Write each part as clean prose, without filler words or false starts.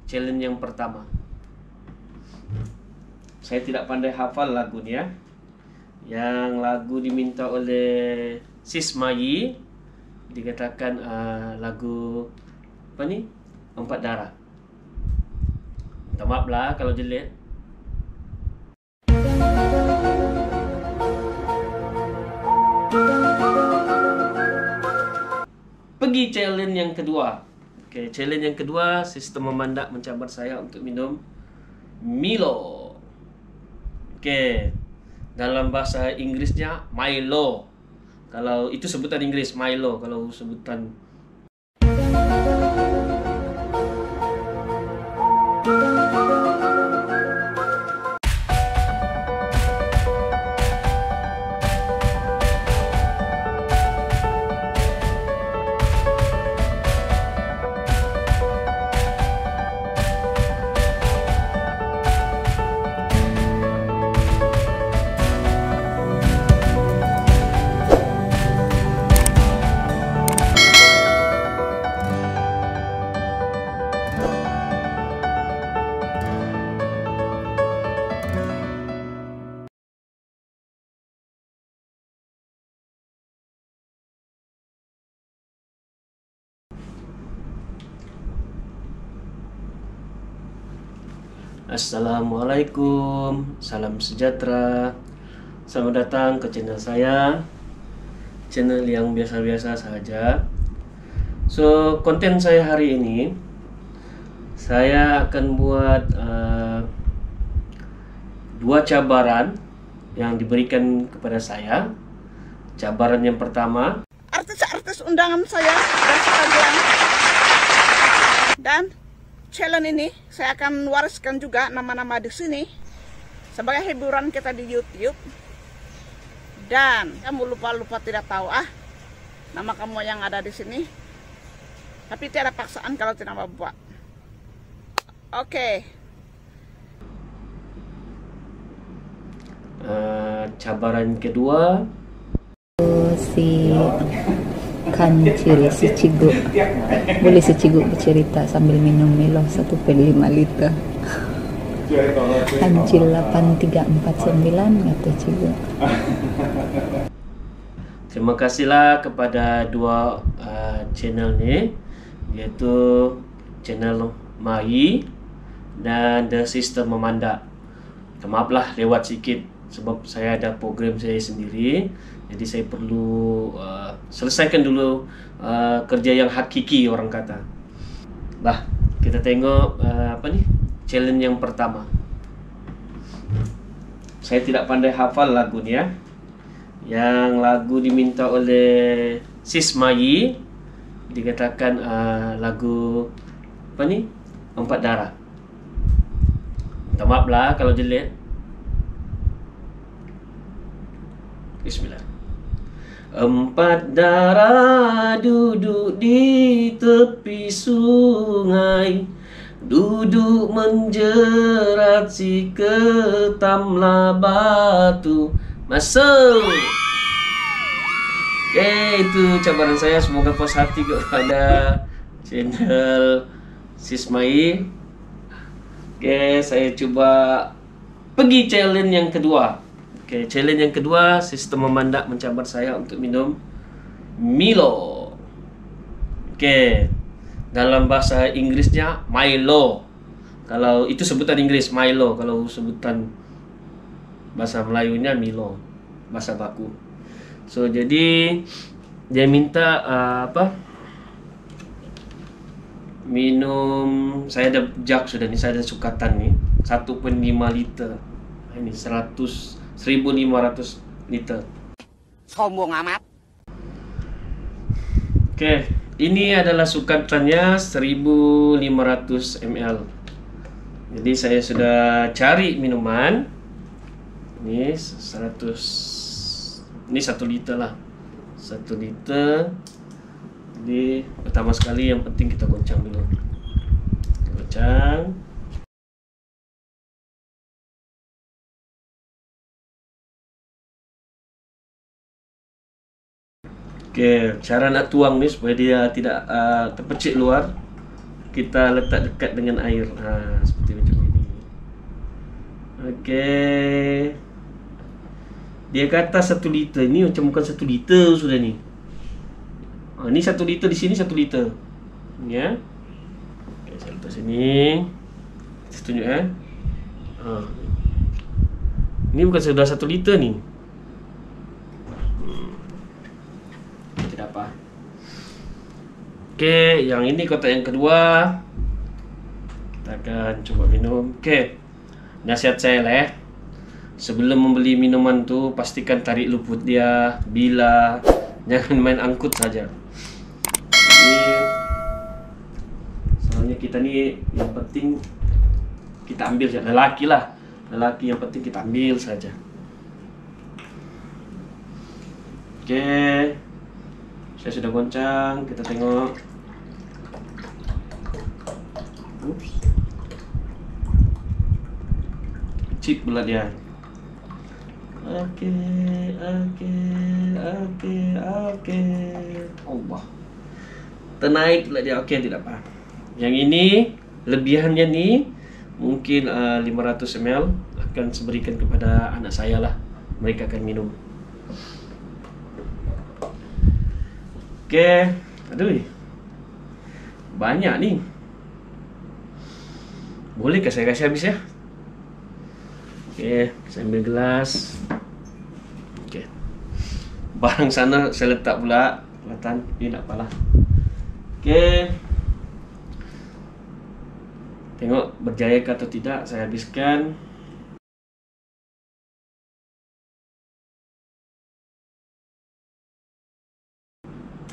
challenge yang pertama. Saya tidak pandai hafal lagu ni ya. Yang lagu diminta oleh Sis Mai dikatakan lagu Empat Darah. Minta maaf lah kalau jelek. Pergi challenge yang kedua. Okey, challenge yang kedua, sistem memandak mencabar saya untuk minum Milo. Okey. Dalam bahasa Inggerisnya Milo. Kalau itu sebutan Inggeris Milo, kalau sebutan Assalamualaikum, salam sejahtera. Selamat datang ke channel saya, channel yang biasa-biasa saja. So, konten saya hari ini, saya akan buat dua cabaran yang diberikan kepada saya. Cabaran yang pertama, artis-artis undangan saya dari sekalian, dan challenge ini saya akan wariskan juga nama-nama di sini sebagai hiburan kita di YouTube. Dan kamu lupa tidak tahu nama kamu yang ada di sini. Tapi tiada paksaan kalau tidak mau buat. Oke. Cabaran kedua, si Kancil, si Cigu. Boleh si Cigu bercerita sambil minum Milo 1,5 liter. Kancil 8349 kata Cigu. Terima kasihlah kepada dua channel ni, iaitu channel Mai dan The System Memandak. Maaflah lewat sikit sebab saya ada program saya sendiri. Jadi saya perlu selesaikan dulu kerja yang hakiki, orang kata. Bah, kita tengok challenge yang pertama. Saya tidak pandai hafal lagu ni ya. Yang lagu diminta oleh Sis Mai dikatakan lagu Empat Darah. Minta maaf lah kalau jelek. Bismillah. Empat darah duduk di tepi sungai, duduk menjerat si ketamlah batu. Masuk. Oke, itu cabaran saya. Semoga puas hati kepada channel Sis Mai. Oke, saya coba pergi challenge yang kedua. Oke, challenge yang kedua, sistem memandak mencabar saya untuk minum Milo. Oke, dalam bahasa Inggrisnya Milo. Kalau itu sebutan Inggris Milo, kalau sebutan bahasa Melayunya Milo, bahasa baku. So, jadi dia minta minum, saya ada jug sudah nih, saya ada sukatan nih 1,5 liter. Ini 1,500 liter. Sombong amat. Oke, ini adalah sukatannya 1,500 ml. Jadi saya sudah cari minuman. Ini 100. Ini 1 liter lah. 1 liter. Jadi pertama sekali yang penting kita goncang dulu. Goncang. Oke, cara nak tuang ni supaya dia tidak terpecik luar. kita letak dekat dengan air. Seperti macam ini. Okey. Dia kata 1 liter. Ni macam bukan 1 liter sudah ni. Ni 1 liter, di sini 1 liter. Ya. Okay, saya letak sini. Saya tunjuk Ni bukan sudah 1 liter ni. Tidak apa. Okey, yang ini kotak yang kedua. Kita akan coba minum. Okey. Nasihat saya lah ya. Sebelum membeli minuman tu, pastikan tarik luput dia, bila, jangan main angkut saja. Jadi, soalnya kita ni yang penting kita ambil saja. Lelaki lah, lelaki yang penting kita ambil saja. Oke, saya sudah goncang. Kita tengok. Ups. Cip pula dia. Oke. Allah. Ternaik pula dia. Oke, tidak apa. Yang ini lebihannya nih mungkin 500 ml akan saya berikan kepada anak saya lah. Mereka akan minum. Oke. Aduh. Banyak nih. Bolehkah saya kasih habis ya? Oke, saya ambil gelas. Oke. Barang sana saya letak pula. Kelihatan, tidak apalah. Oke. Tengok berjaya atau tidak, saya habiskan.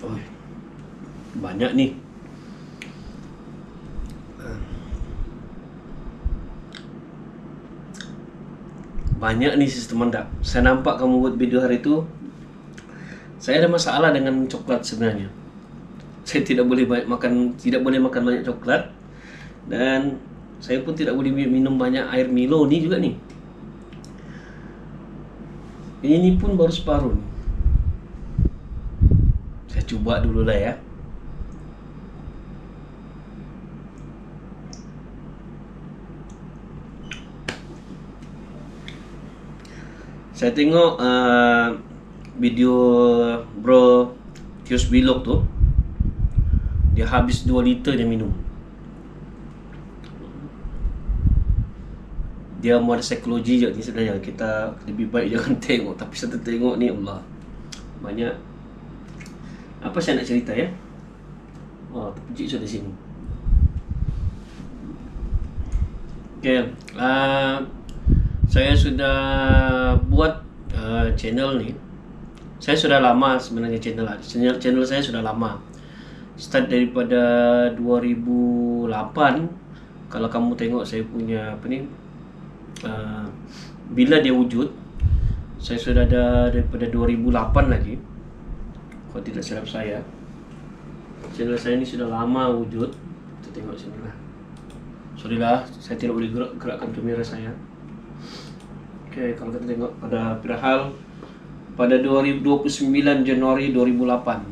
Oh, banyak nih. Banyak nih sistem Anda. Saya nampak kamu buat video hari itu. Saya ada masalah dengan coklat sebenarnya. Saya tidak boleh makan banyak coklat. Dan saya pun tidak boleh minum banyak air Milo nih juga nih. Ini pun baru separuh nih. Saya coba dulu lah ya. Saya tengok video bro Tius Vlog tuh. Dia habis 2 liter dia minum. Dia mau ada psikologi je ni sebenarnya. Kita lebih baik jangan tengok. Tapi saya tengok ni Allah, banyak. Apa saya nak cerita ya? Oh, terpuji sudah di sini. Okay. Saya sudah buat channel ni. Saya sudah lama sebenarnya channel saya sudah lama. Start daripada 2008. Kalau kamu tengok saya punya apa ni, bila dia wujud, saya sudah ada daripada 2008 lagi. Kalau tidak silap saya, channel saya ini sudah lama wujud. Kita tengok sini lah. Sorry lah, saya tidak boleh gerakkan kamera saya. Oke, kalau kita tengok pada Pirahal pada 29 Januari 2008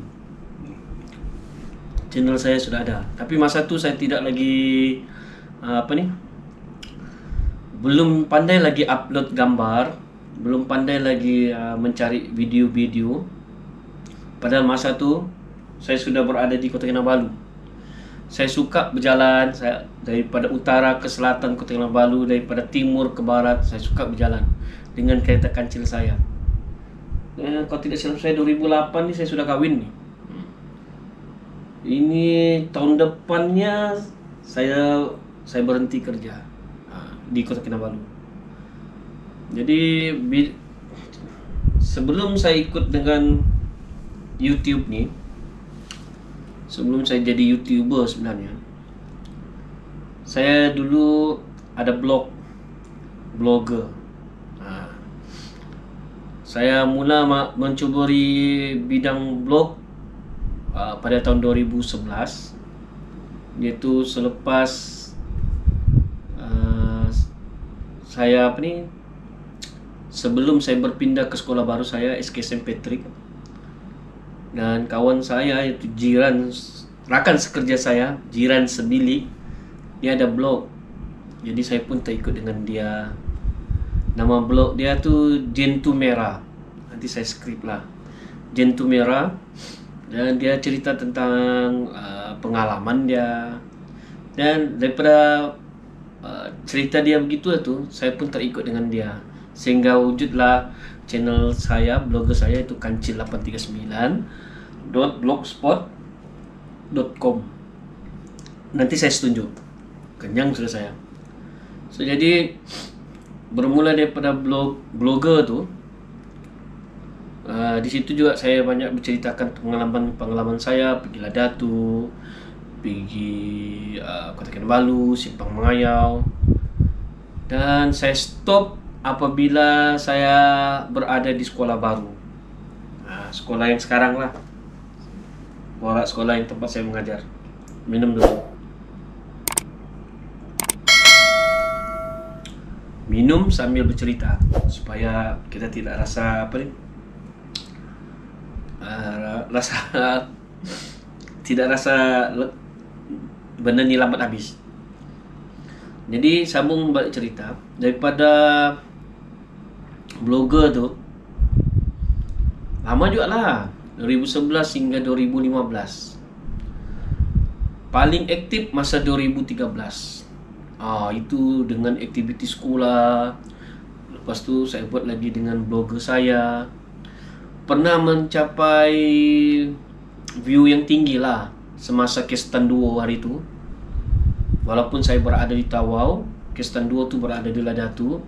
channel saya sudah ada. Tapi masa itu saya tidak lagi belum pandai lagi upload gambar, belum pandai lagi mencari video-video. Padahal masa itu saya sudah berada di Kota Kinabalu. Saya suka berjalan, saya daripada utara ke selatan Kota Kinabalu, daripada timur ke barat, saya suka berjalan dengan kereta kancil saya. Kalau tidak silap saya 2008 ni saya sudah kahwin nih. Ini tahun depannya saya berhenti kerja di Kota Kinabalu. Jadi sebelum saya ikut dengan YouTube nih, sebelum saya jadi YouTuber sebenarnya, saya dulu ada blogger. Saya mula mencuburi bidang blog pada tahun 2011, yaitu selepas saya sebelum saya berpindah ke sekolah baru saya SKSM Patrick. Dan kawan saya itu jiran rakan sekerja saya, jiran sebilik, dia ada blog. Jadi saya pun terikut dengan dia. Nama blog dia tuh Jentu Merah. Nanti saya skrip lah, Jentu Merah. Dan dia cerita tentang pengalaman dia. Dan daripada cerita dia begitu tuh, saya pun terikut dengan dia. Sehingga wujudlah channel saya, blogger saya itu kancil839.blogspot.com. Nanti saya tunjuk. Kenyang sudah saya. So, jadi bermula daripada blogger tuh, di situ juga saya banyak menceritakan pengalaman saya pergi Ladatu, pergi Kota Kinabalu, Simpang Mengayau. Dan saya stop apabila saya berada di sekolah baru. Sekolah yang sekarang lah, sekolah yang tempat saya mengajar. Minum dulu. Minum sambil bercerita supaya kita tidak rasa tidak rasa benda ni lambat habis. Jadi sambung balik cerita daripada blogger tu, lama juga lah, 2011 hingga 2015. Paling aktif masa 2013. Itu dengan aktiviti sekolah. Lepas tu saya buat lagi dengan blogger saya. Pernah mencapai view yang tinggi lah semasa Kestan Duo hari tu. Walaupun saya berada di Tawau, Kestan Duo tu berada di Ladatu.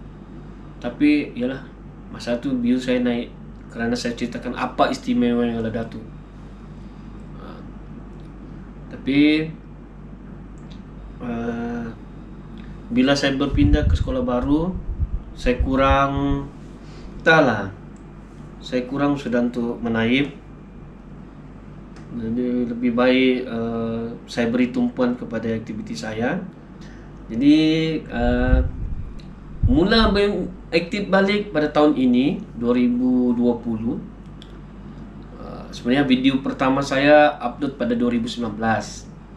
Tapi yalah, masa tu view saya naik kerana saya ceritakan apa istimewanya Ladatu. Tapi bila saya berpindah ke sekolah baru, saya kurang sudah untuk menaip. Jadi lebih baik saya beri tumpuan kepada aktiviti saya. Jadi mula aktif balik pada tahun ini 2020. Sebenarnya video pertama saya upload pada 2019,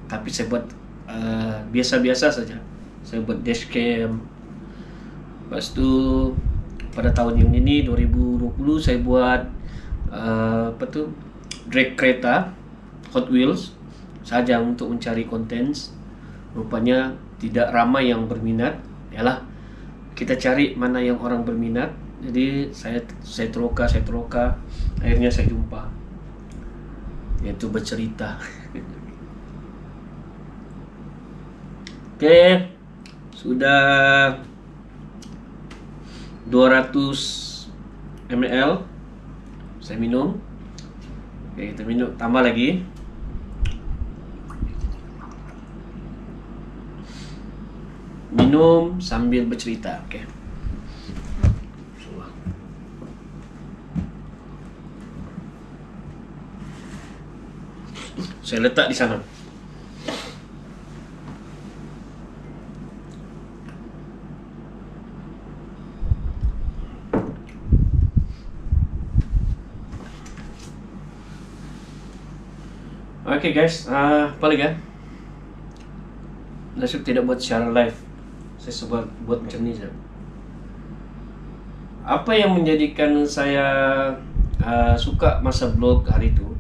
tapi saya buat biasa-biasa saja. Saya buat dashcam. Lepas tu pada tahun yang ini 2020 saya buat drag kereta Hot Wheels saja untuk mencari konten. Rupanya tidak ramai yang berminat. Yalah, kita cari mana yang orang berminat. Jadi saya teroka, akhirnya saya jumpa, yaitu bercerita. Oke, sudah 200 ml saya minum. Oke, kita minum, tambah lagi. Minum sambil bercerita. Oke. Saya letak di sana. Oke guys, apa lagi ya? Nasib tidak buat secara live. Saya buat macam ni saja. Apa yang menjadikan saya suka masa blog hari itu?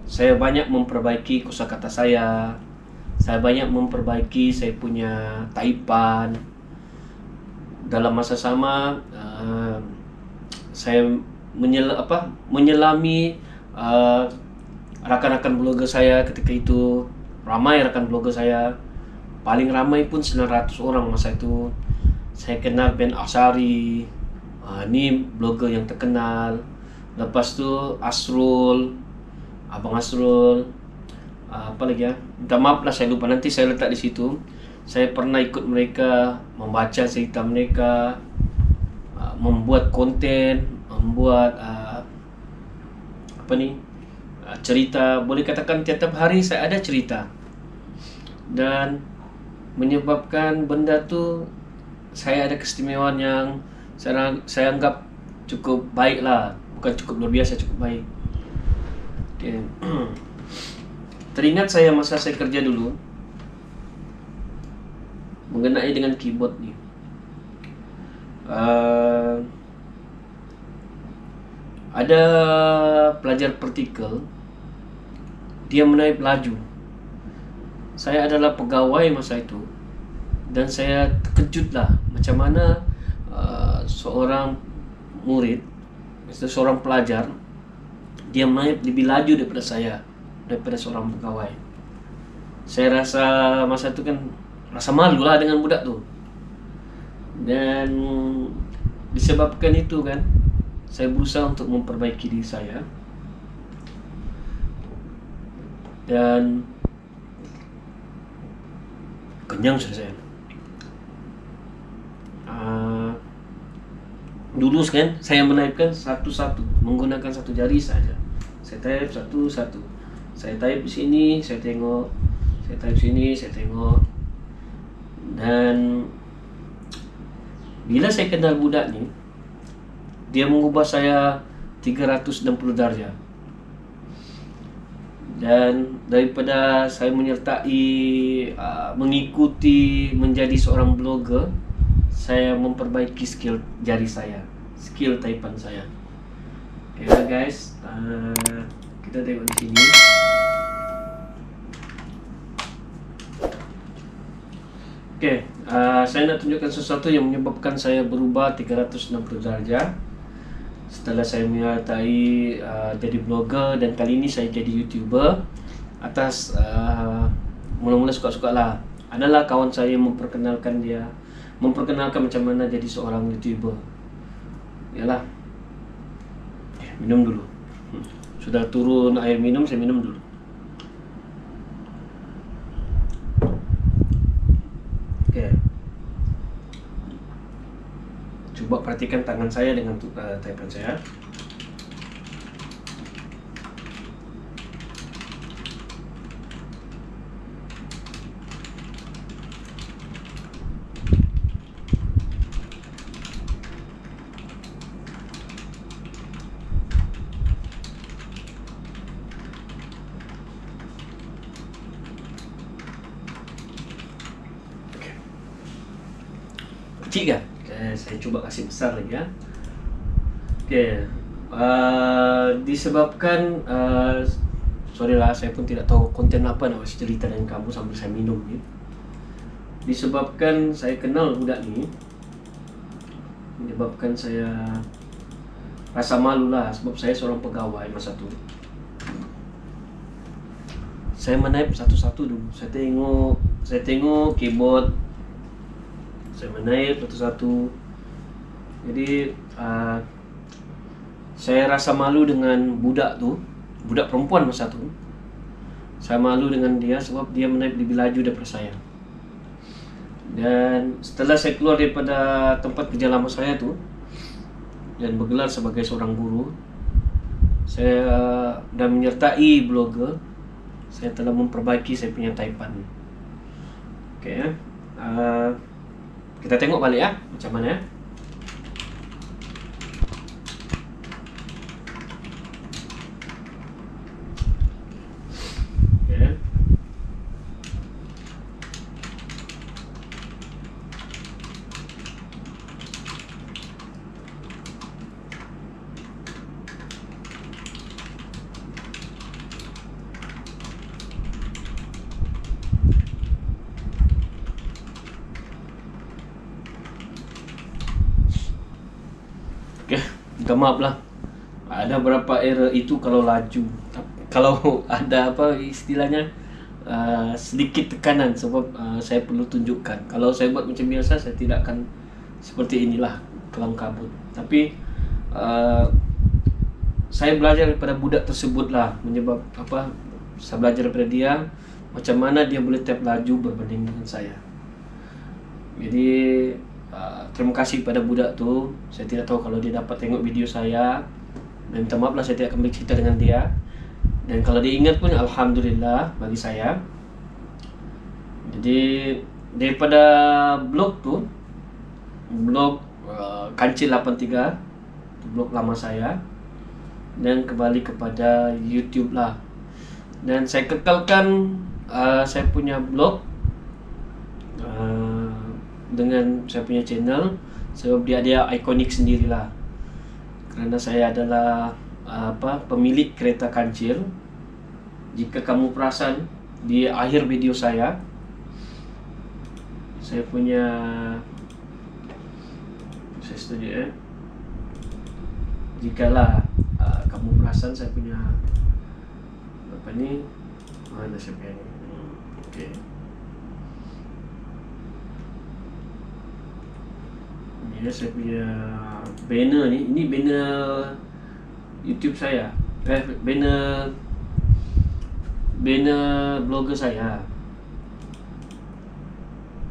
Saya banyak memperbaiki kosakata saya. Saya banyak memperbaiki saya punya taipan. Dalam masa sama, saya menyelami rakan-rakan blogger saya ketika itu. Ramai rakan blogger saya. Paling ramai pun 900 orang masa itu. Saya kenal Ben Asari. Ni blogger yang terkenal. Lepas tu Asrul, Abang Asrul. Apa lagi ya? Minta maaf lah saya lupa, nanti saya letak di situ. Saya pernah ikut mereka, membaca cerita mereka, membuat konten, membuat cerita. Boleh katakan tiap hari saya ada cerita. Dan menyebabkan benda tu saya ada keistimewaan yang saya anggap cukup baik lah. Bukan cukup luar biasa, cukup baik. Okay. teringat saya masa saya kerja dulu mengenai dengan keyboard nih. Ada pelajar partikel, dia menaip laju. Saya adalah pegawai masa itu, dan saya terkejut lah macam mana seorang murid, seorang pelajar, dia menaip lebih laju daripada saya, daripada seorang pegawai. Saya rasa masa itu kan rasa malu lah dengan budak tu. Dan disebabkan itu kan, saya berusaha untuk memperbaiki diri saya. Dan kenyang sudah saya. Dulu kan saya menaipkan satu-satu menggunakan satu jari saja. Saya taip satu-satu. Saya taip di sini, saya tengok. Saya taip sini, saya tengok. Dan bila saya kenal budak ni, dia mengubah saya 360 darjah. Dan daripada saya menyertai, mengikuti menjadi seorang blogger, saya memperbaiki skill jari saya, skill taipan saya. Okay lah guys, kita tengok di sini. Okay, saya nak tunjukkan sesuatu yang menyebabkan saya berubah 360 darjah. Setelah saya menyertai jadi blogger, dan kali ini saya jadi YouTuber atas mula-mula suka-suka lah. Adalah kawan saya yang memperkenalkan dia, memperkenalkan macam mana jadi seorang YouTuber. Yalah, minum dulu. Sudah turun air minum, saya minum dulu. Okay. Coba perhatikan tangan saya dengan taipan saya. Kecil kan? Saya cuba kasih besar lagi ya. Okay. Disebabkan sorry lah, saya pun tidak tahu konten apa nak kasih cerita dengan kamu sambil saya minum ni. Disebabkan saya kenal budak ni, menyebabkan saya rasa malu lah, sebab saya seorang pegawai masa tu. Saya menaip satu-satu dulu. Saya tengok keyboard, saya menaip satu-satu. Jadi saya rasa malu dengan budak tu, budak perempuan masa tu. Saya malu dengan dia sebab dia menaip lebih laju daripada saya. Dan setelah saya keluar daripada tempat kerja lama saya tu dan bergelar sebagai seorang guru, saya dan menyertai blogger, saya telah memperbaiki saya punya taipan. Okay, kita tengok balik ya, macam mana ya. Okay, minta maaf lah. Ada beberapa error itu kalau laju. Kalau ada apa istilahnya, sedikit tekanan, sebab saya perlu tunjukkan. Kalau saya buat macam biasa, saya tidak akan seperti inilah, kelam kabut. Tapi saya belajar daripada budak tersebut lah, menyebab apa, saya belajar daripada dia macam mana dia boleh tap laju berbanding dengan saya. Jadi terima kasih pada budak tu. Saya tidak tahu kalau dia dapat tengok video saya, dan minta maaf lah, saya tidak akan bercerita dengan dia. Dan kalau dia ingat pun alhamdulillah bagi saya. Jadi daripada blog tu, blog Kancil 83, blog lama saya, dan kembali kepada YouTube lah. Dan saya kekalkan saya punya blog dengan saya punya channel, sebab dia ada ikonik sendirilah. Karena saya adalah pemilik kereta kancil. Jika kamu perasan di akhir video saya punya, saya setuju jikalah kamu perasan saya punya apa ni, mana saya punya ni, okay. Ini saya punya banner ni, ini banner YouTube saya, banner blogger saya.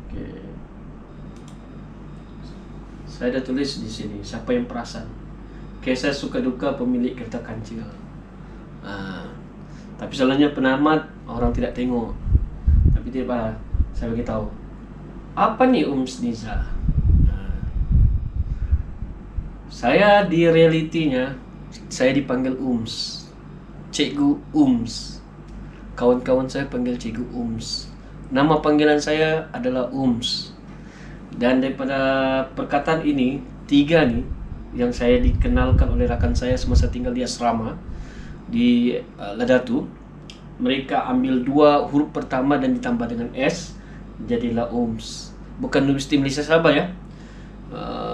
Okay. Saya dah tulis di sini siapa yang perasan. Kisah suka duka pemilik kereta kancil. Tapi salahnya penamat orang tidak tengok. Tapi tidak apa, saya bagi tahu. Apa nih Niza? Saya di realitinya saya dipanggil Cikgu Kawan-kawan saya panggil Cikgu Nama panggilan saya adalah Dan daripada perkataan ini, 3 nih yang saya dikenalkan oleh rakan saya semasa tinggal di asrama di Ladatu. Mereka ambil 2 huruf pertama dan ditambah dengan S, jadilah Bukan Universiti Malaysia Sabah ya.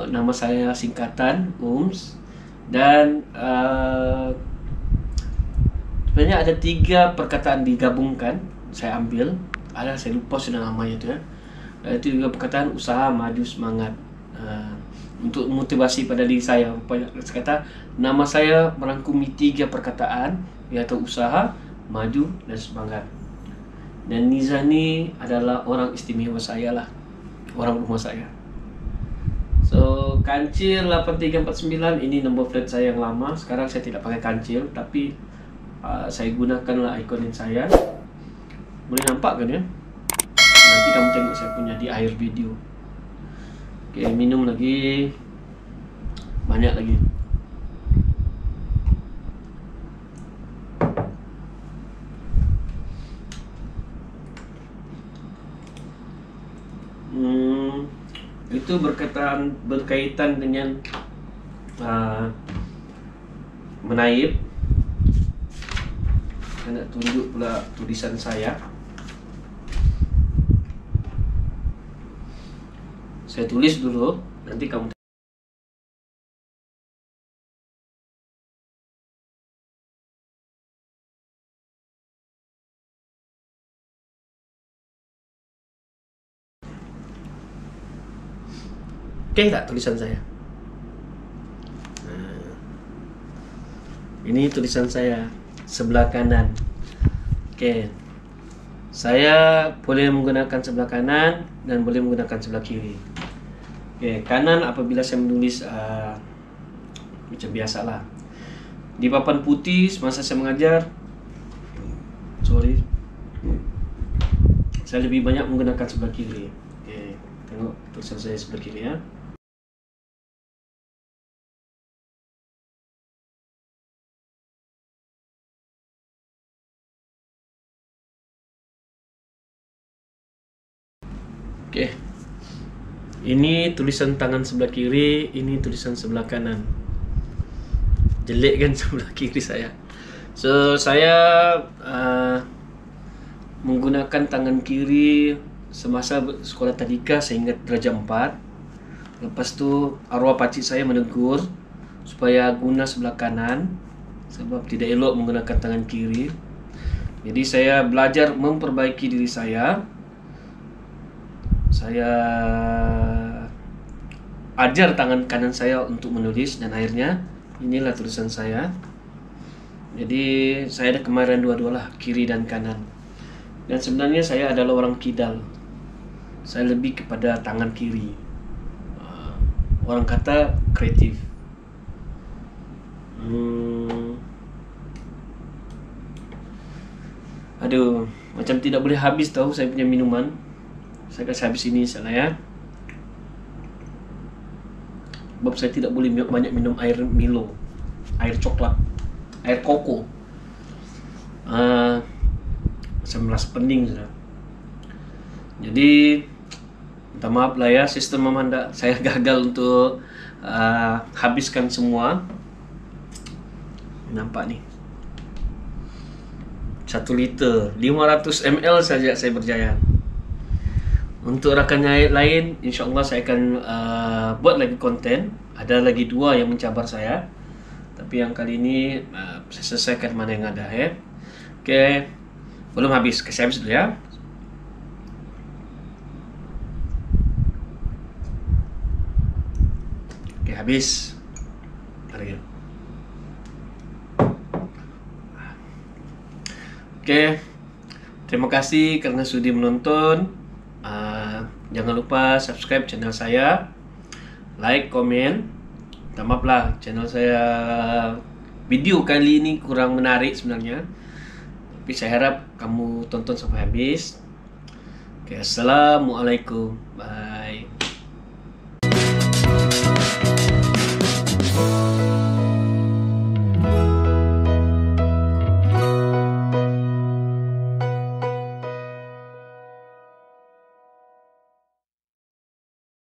Nama saya singkatan dan sebenarnya ada 3 perkataan digabungkan. Saya ambil, saya lupa sudah namanya itu ya. Itu juga perkataan usaha, maju, semangat. Untuk motivasi pada diri saya. Saya kata nama saya merangkumi 3 perkataan, yaitu usaha, maju, dan semangat. Dan Niza ni adalah orang istimewa saya lah, orang rumah saya. So kancil 8349 ini nombor flat saya yang lama. Sekarang saya tidak pakai kancil, tapi saya gunakanlah ikonin saya. Boleh nampak kan ya? Nanti kamu tengok saya punya di akhir video. Oke, minum lagi. Banyak lagi. Itu berkaitan dengan menaip. Saya nak tunjuk pula tulisan saya. Saya tulis dulu, nanti kamu oke tak tulisan saya? Ini tulisan saya sebelah kanan. Oke. Saya boleh menggunakan sebelah kanan dan boleh menggunakan sebelah kiri. Oke, kanan apabila saya menulis macam biasalah. Di papan putih semasa saya mengajar, saya lebih banyak menggunakan sebelah kiri. Oke, tengok tulisan saya sebelah kiri ya. Oke. Ini tulisan tangan sebelah kiri, ini tulisan sebelah kanan. Jelek kan sebelah kiri saya. So saya menggunakan tangan kiri semasa sekolah tadika sehingga darjah 4. Lepas tu arwah pakcik saya menegur supaya guna sebelah kanan sebab tidak elok menggunakan tangan kiri. Jadi saya belajar memperbaiki diri saya. Saya ajar tangan kanan saya untuk menulis dan akhirnya inilah tulisan saya. Jadi saya ada kemarahan dua-dualah, kiri dan kanan. Dan sebenarnya saya adalah orang kidal. Saya lebih kepada tangan kiri. Orang kata kreatif. Aduh, macam tidak boleh habis tahu saya punya minuman. Saya kasih habis ini salah ya. Sebab saya tidak boleh banyak minum air Milo, air coklat, air koko. Saya merasa pening sudah. Jadi minta maaf lah ya sistem Amanda, saya gagal untuk habiskan semua. Nampak nih 1 liter 500 ml saja saya berjaya. Untuk rakannya lain, insya Allah saya akan buat lagi konten. Ada lagi 2 yang mencabar saya, tapi yang kali ini saya selesaikan mana yang ada ya. Oke, belum habis, saya habis dulu ya. Oke, habis. Mari. Oke, terima kasih karena sudi menonton. Jangan lupa subscribe channel saya, like, komen. Minta maaf lah, channel saya video kali ini kurang menarik sebenarnya, tapi saya harap kamu tonton sampai habis. Oke, assalamualaikum, bye.